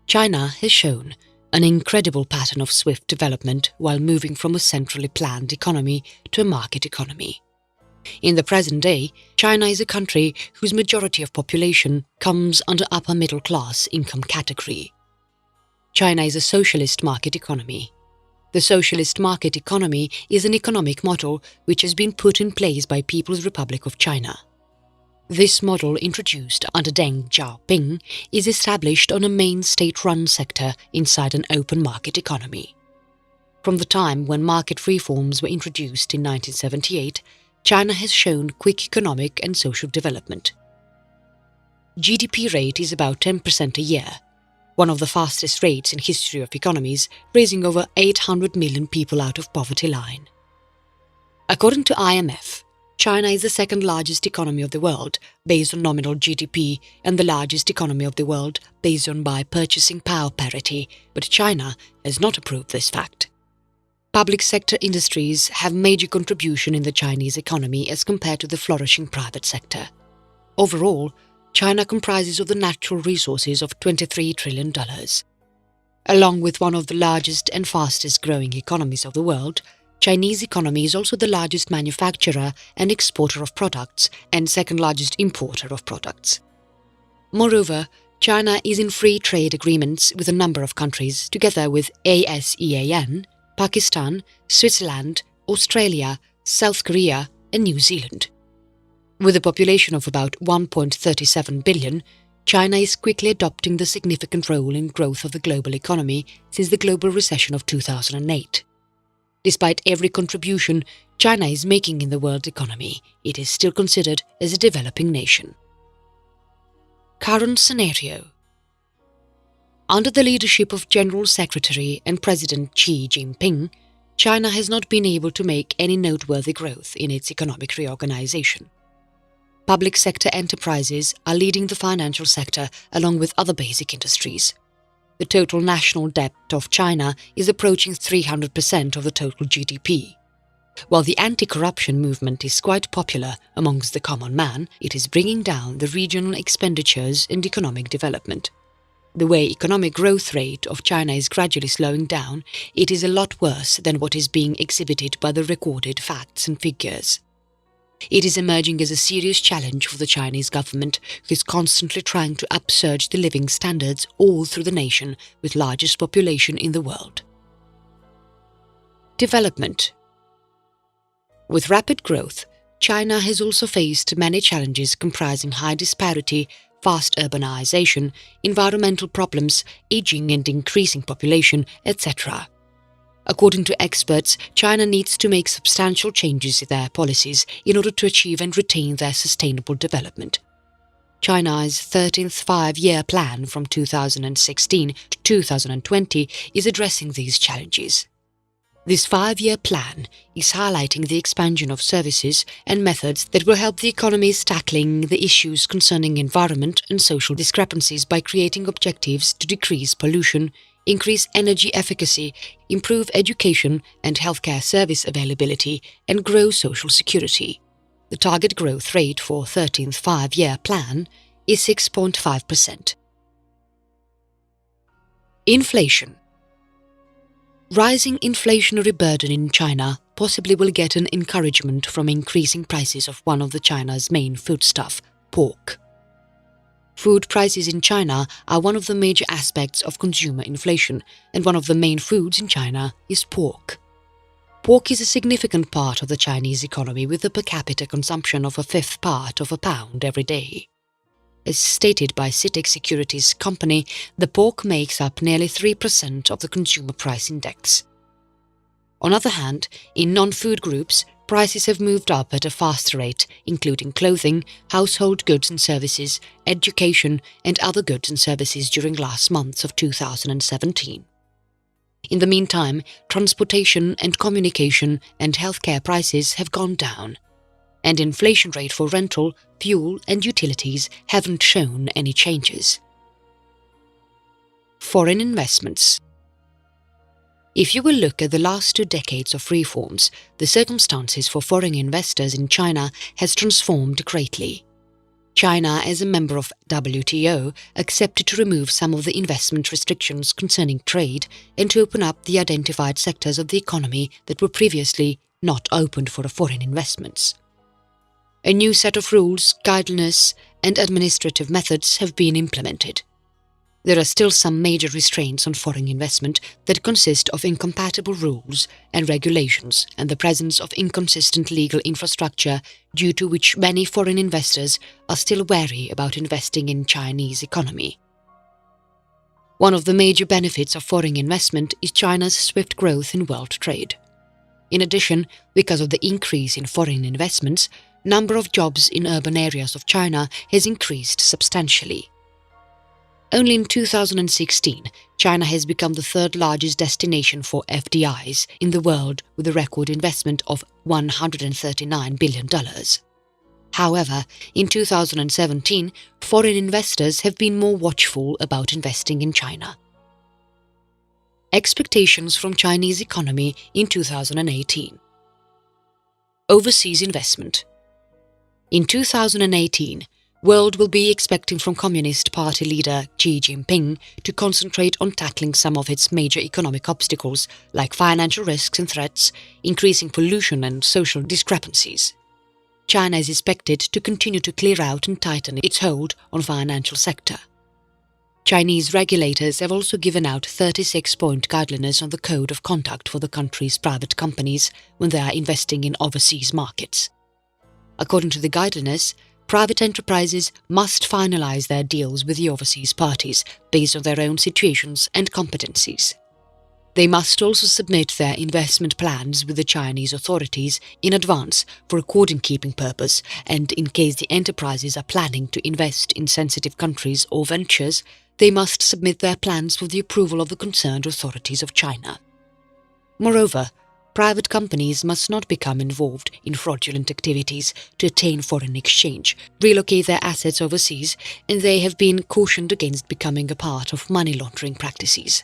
China has shown an incredible pattern of swift development while moving from a centrally planned economy to a market economy. In the present day, China is a country whose majority of population comes under upper middle class income category. China is a socialist market economy. The socialist market economy is an economic model which has been put in place by People's Republic of China. This model, introduced under Deng Xiaoping, is established on a main state-run sector inside an open market economy. From the time when market reforms were introduced in 1978, China has shown quick economic and social development. GDP rate is about 10% a year, one of the fastest rates in history of economies, raising over 800 million people out of poverty line. According to IMF, China is the second largest economy of the world based on nominal GDP and the largest economy of the world based on buy purchasing power parity, but China has not approved this fact. Public sector industries have major contribution in the Chinese economy as compared to the flourishing private sector. Overall, China comprises of the natural resources of $23 trillion. Along with one of the largest and fastest growing economies of the world, Chinese economy is also the largest manufacturer and exporter of products and second largest importer of products. Moreover, China is in free trade agreements with a number of countries together with ASEAN, Pakistan, Switzerland, Australia, South Korea and New Zealand. With a population of about 1.37 billion, China is quickly adopting the significant role in growth of the global economy since the global recession of 2008. Despite every contribution China is making in the world economy, it is still considered as a developing nation. Current scenario. Under the leadership of General Secretary and President Xi Jinping, China has not been able to make any noteworthy growth in its economic reorganization. Public sector enterprises are leading the financial sector along with other basic industries. The total national debt of China is approaching 300% of the total GDP. While the anti-corruption movement is quite popular amongst the common man, it is bringing down the regional expenditures and economic development. The way economic growth rate of China is gradually slowing down, it is a lot worse than what is being exhibited by the recorded facts and figures. It is emerging as a serious challenge for the Chinese government, who is constantly trying to upsurge the living standards all through the nation with largest population in the world. Development. With rapid growth, China has also faced many challenges comprising high disparity, fast urbanization, environmental problems, aging and increasing population, etc. According to experts, China needs to make substantial changes in their policies in order to achieve and retain their sustainable development. China's 13th five-year plan from 2016 to 2020 is addressing these challenges. This five-year plan is highlighting the expansion of services and methods that will help the economies tackling the issues concerning environment and social discrepancies by creating objectives to decrease pollution, increase energy efficacy, improve education and healthcare service availability, and grow social security. The target growth rate for 13th five-year plan is 6.5%. Inflation. Rising inflationary burden in China possibly will get an encouragement from increasing prices of one of China's main foodstuff, pork. Food prices in China are one of the major aspects of consumer inflation, and one of the main foods in China is pork. Pork is a significant part of the Chinese economy with a per capita consumption of a fifth part of a pound every day. As stated by CITIC Securities Company, the pork makes up nearly 3% of the consumer price index. On the other hand, in non-food groups, prices have moved up at a faster rate, including clothing, household goods and services, education and other goods and services during last months of 2017. In the meantime, transportation and communication and healthcare prices have gone down, and inflation rate for rental, fuel and utilities haven't shown any changes. Foreign investments. If you will look at the last 2 decades of reforms, the circumstances for foreign investors in China has transformed greatly. China, as a member of WTO, accepted to remove some of the investment restrictions concerning trade and to open up the identified sectors of the economy that were previously not opened for foreign investments. A new set of rules, guidelines, and administrative methods have been implemented. There are still some major restraints on foreign investment that consist of incompatible rules and regulations and the presence of inconsistent legal infrastructure, due to which many foreign investors are still wary about investing in Chinese economy. One of the major benefits of foreign investment is China's swift growth in world trade. In addition, because of the increase in foreign investments, number of jobs in urban areas of China has increased substantially. Only in 2016, China has become the third largest destination for FDIs in the world, with a record investment of $139 billion. However, in 2017, foreign investors have been more watchful about investing in China. Expectations from Chinese economy in 2018. Overseas investment. In 2018, world will be expecting from Communist Party leader Xi Jinping to concentrate on tackling some of its major economic obstacles like financial risks and threats, increasing pollution and social discrepancies. China is expected to continue to clear out and tighten its hold on financial sector. Chinese regulators have also given out 36-point guidelines on the code of conduct for the country's private companies when they are investing in overseas markets. According to the guidelines, private enterprises must finalize their deals with the overseas parties based on their own situations and competencies. They must also submit their investment plans with the Chinese authorities in advance for record-keeping purpose, and in case the enterprises are planning to invest in sensitive countries or ventures, they must submit their plans for the approval of the concerned authorities of China. Moreover, private companies must not become involved in fraudulent activities to attain foreign exchange, relocate their assets overseas, and they have been cautioned against becoming a part of money laundering practices.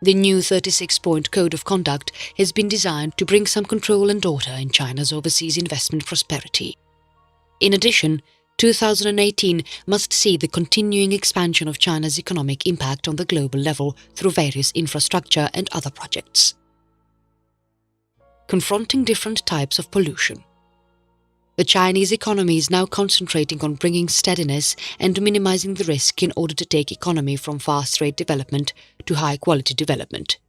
The new 36-point code of conduct has been designed to bring some control and order in China's overseas investment prosperity. In addition, 2018 must see the continuing expansion of China's economic impact on the global level through various infrastructure and other projects. Confronting different types of pollution. The Chinese economy is now concentrating on bringing steadiness and minimizing the risk in order to take economy from fast rate development to high-quality development.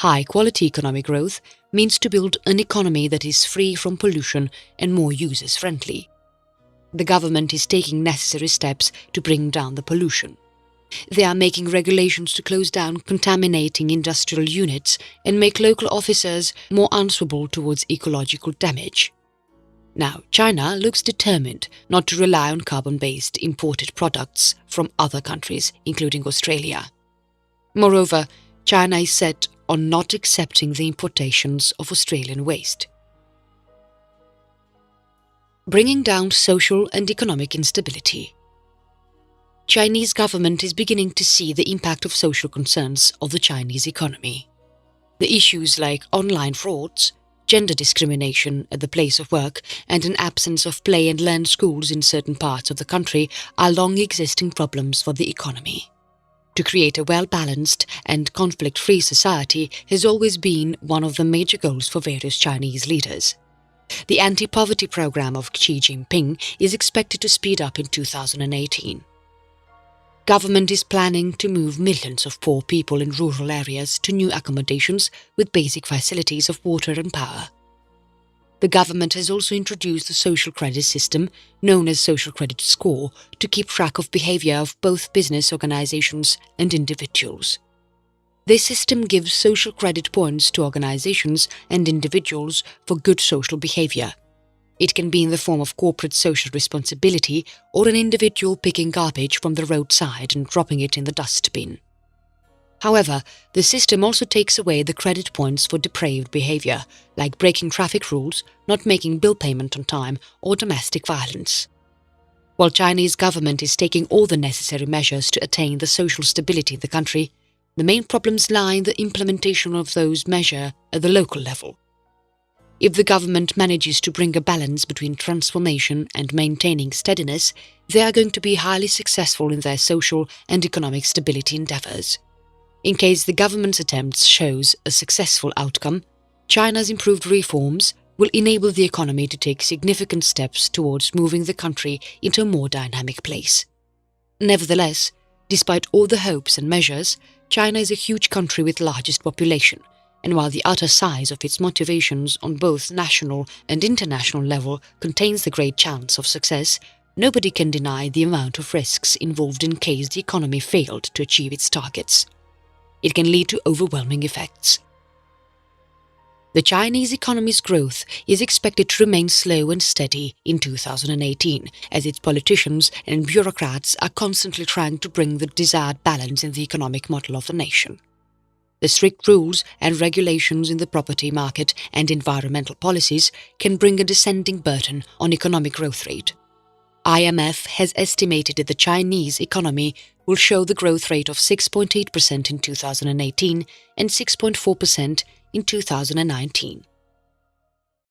High-quality economic growth means to build an economy that is free from pollution and more users-friendly. The government is taking necessary steps to bring down the pollution. They are making regulations to close down contaminating industrial units and make local officers more answerable towards ecological damage. Now, China looks determined not to rely on carbon-based imported products from other countries, including Australia. Moreover, China is set on not accepting the importations of Australian waste. Bringing down social and economic instability. Chinese government is beginning to see the impact of social concerns of the Chinese economy. The issues like online frauds, gender discrimination at the place of work, and an absence of play and learn schools in certain parts of the country are long-existing problems for the economy. To create a well-balanced and conflict-free society has always been one of the major goals for various Chinese leaders. The anti-poverty program of Xi Jinping is expected to speed up in 2018. Government is planning to move millions of poor people in rural areas to new accommodations with basic facilities of water and power. The government has also introduced the social credit system, known as Social Credit Score, to keep track of behavior of both business organizations and individuals. This system gives social credit points to organizations and individuals for good social behavior. It can be in the form of corporate social responsibility or an individual picking garbage from the roadside and dropping it in the dustbin. However, the system also takes away the credit points for depraved behavior, like breaking traffic rules, not making bill payment on time, or domestic violence. While Chinese government is taking all the necessary measures to attain the social stability in the country, the main problems lie in the implementation of those measures at the local level. If the government manages to bring a balance between transformation and maintaining steadiness, they are going to be highly successful in their social and economic stability endeavours. In case the government's attempts shows a successful outcome, China's improved reforms will enable the economy to take significant steps towards moving the country into a more dynamic place. Nevertheless, despite all the hopes and measures, China is a huge country with largest population, and while the utter size of its motivations on both national and international level contains the great chance of success, nobody can deny the amount of risks involved in case the economy failed to achieve its targets. It can lead to overwhelming effects. The Chinese economy's growth is expected to remain slow and steady in 2018, as its politicians and bureaucrats are constantly trying to bring the desired balance in the economic model of the nation. The strict rules and regulations in the property market and environmental policies can bring a descending burden on economic growth rate. IMF has estimated that the Chinese economy will show the growth rate of 6.8% in 2018 and 6.4% in 2019.